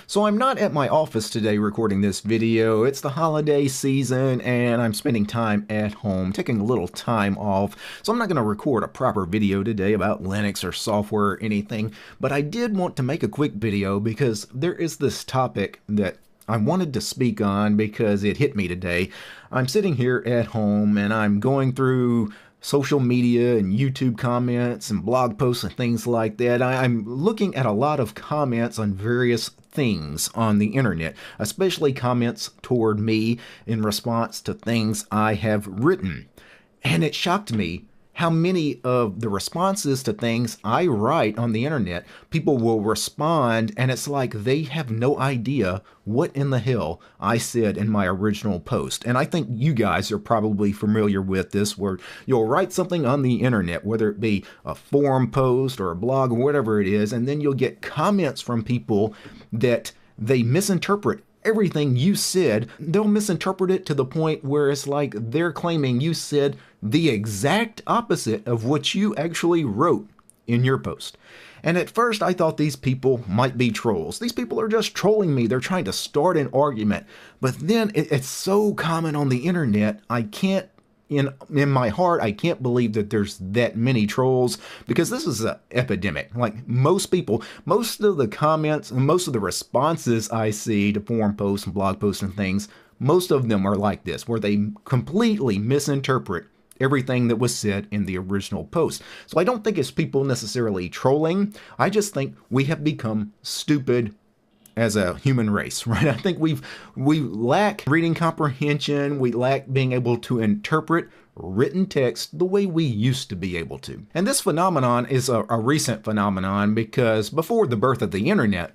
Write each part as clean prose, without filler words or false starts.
So I'm not at my office today recording this video. It's the holiday season and I'm spending time at home, taking a little time off. So I'm not going to record a proper video today about Linux or software or anything, but I did want to make a quick video because there is this topic that I wanted to speak on because it hit me today. I'm sitting here at home and I'm going through social media and YouTube comments and blog posts and things like that. I'm looking at a lot of comments on various things on the internet, especially comments toward me in response to things I have written. And it shocked me how many of the responses to things I write on the internet, people will respond and it's like they have no idea what in the hell I said in my original post. And I think you guys are probably familiar with this, where you'll write something on the internet, whether it be a forum post or a blog or whatever it is, and then you'll get comments from people that they misinterpret everything you said. They'll misinterpret it to the point where it's like they're claiming you said the exact opposite of what you actually wrote in your post. And at first I thought these people might be trolls. These people are just trolling me. They're trying to start an argument. But then it's so common on the internet, I can't, in my heart, I can't believe that there's that many trolls, because this is an epidemic. Like most people, most of the comments and most of the responses I see to forum posts and blog posts and things, most of them are like this, where they completely misinterpret everything that was said in the original post. So I don't think it's people necessarily trolling. I just think we have become stupid as a human race, right? I think we lack reading comprehension. We lack being able to interpret written text the way we used to be able to. And this phenomenon is a recent phenomenon, because before the birth of the internet,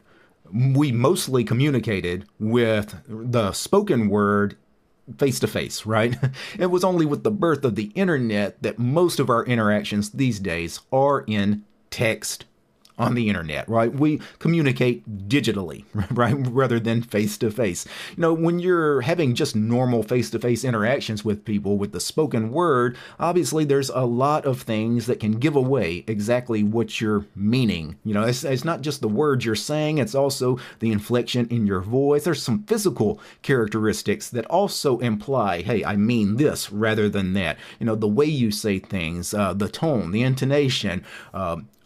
we mostly communicated with the spoken word face to face, right? It was only with the birth of the internet that most of our interactions these days are in text on the internet, right? We communicate digitally, right? Rather than face to face. You know, when you're having just normal face to face interactions with people with the spoken word, obviously there's a lot of things that can give away exactly what you're meaning. You know, it's not just the words you're saying, it's also the inflection in your voice. There's some physical characteristics that also imply, hey, I mean this rather than that. You know, the way you say things, the tone, the intonation,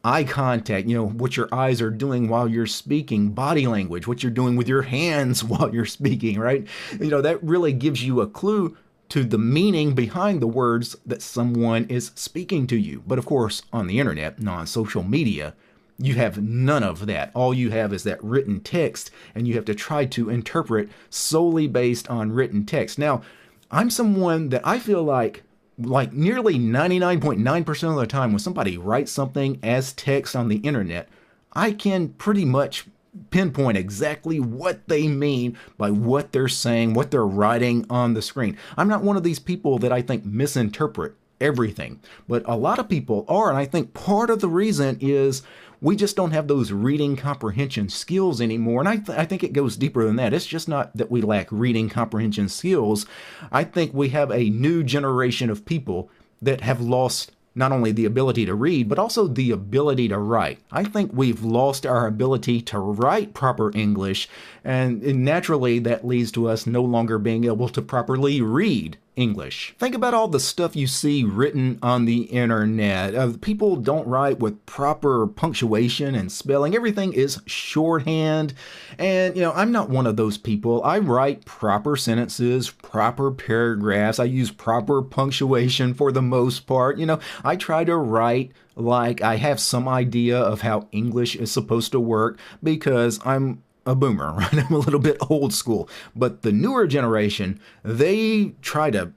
eye contact, you know, what your eyes are doing while you're speaking, body language, what you're doing with your hands while you're speaking, right? You know, that really gives you a clue to the meaning behind the words that someone is speaking to you. But of course, on the internet and on social media, you have none of that. All you have is that written text, and you have to try to interpret solely based on written text. Now, I'm someone that I feel like nearly 99.9% of the time when somebody writes something as text on the internet, I can pretty much pinpoint exactly what they mean by what they're saying, what they're writing on the screen. I'm not one of these people that I think misinterpret everything, but a lot of people are, and I think part of the reason is we just don't have those reading comprehension skills anymore. And I think it goes deeper than that. It's just not that we lack reading comprehension skills. I think we have a new generation of people that have lost not only the ability to read, but also the ability to write. I think we've lost our ability to write proper English, and naturally that leads to us no longer being able to properly read English. Think about all the stuff you see written on the internet. People don't write with proper punctuation and spelling. Everything is shorthand. And, you know, I'm not one of those people. I write proper sentences, proper paragraphs. I use proper punctuation for the most part. You know, I try to write like I have some idea of how English is supposed to work, because I'm a boomer, right? I'm a little bit old school. But the newer generation, they try to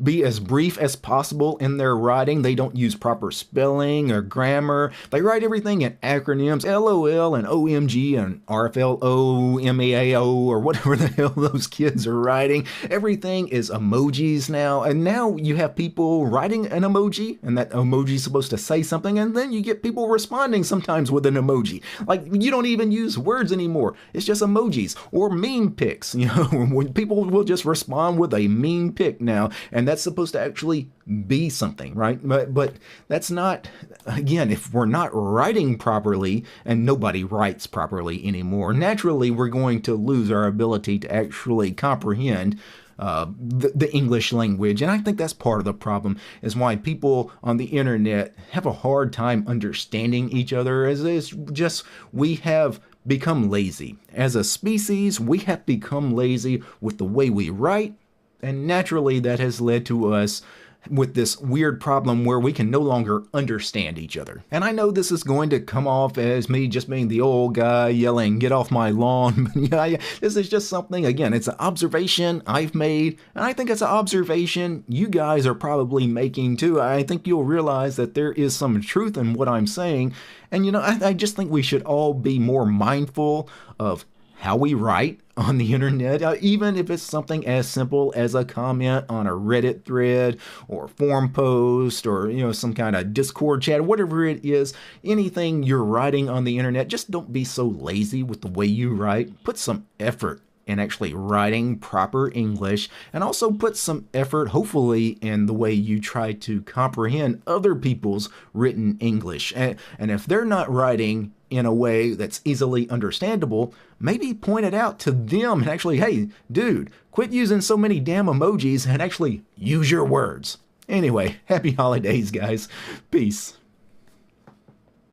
be as brief as possible in their writing. They don't use proper spelling or grammar. They write everything in acronyms, LOL and OMG and RFLO, MEAO, or whatever the hell those kids are writing. Everything is emojis now. And now you have people writing an emoji, and that emoji is supposed to say something, and then you get people responding sometimes with an emoji. Like, you don't even use words anymore. It's just emojis or meme pics. You know, when people will just respond with a meme pic now. now, and that's supposed to actually be something, right? But that's not, again, if we're not writing properly, and nobody writes properly anymore, naturally we're going to lose our ability to actually comprehend the English language. And I think that's part of the problem, is why people on the internet have a hard time understanding each other, as it's just we have become lazy. As a species, we have become lazy with the way we write, and naturally that has led to us with this weird problem where we can no longer understand each other. And I know this is going to come off as me just being the old guy yelling, "Get off my lawn." Yeah, this is just something, again, it's an observation I've made, and I think it's an observation you guys are probably making too. I think you'll realize that there is some truth in what I'm saying. And I just think we should all be more mindful of how we write on the internet, even if it's something as simple as a comment on a Reddit thread or forum post or some kind of Discord chat, whatever it is. Anything you're writing on the internet, just don't be so lazy with the way you write. Put some effort in actually writing proper English, and also put some effort, hopefully, in the way you try to comprehend other people's written English. And if they're not writing in a way that's easily understandable, maybe point it out to them and actually, hey, dude, quit using so many damn emojis and actually use your words. Anyway, happy holidays, guys. Peace.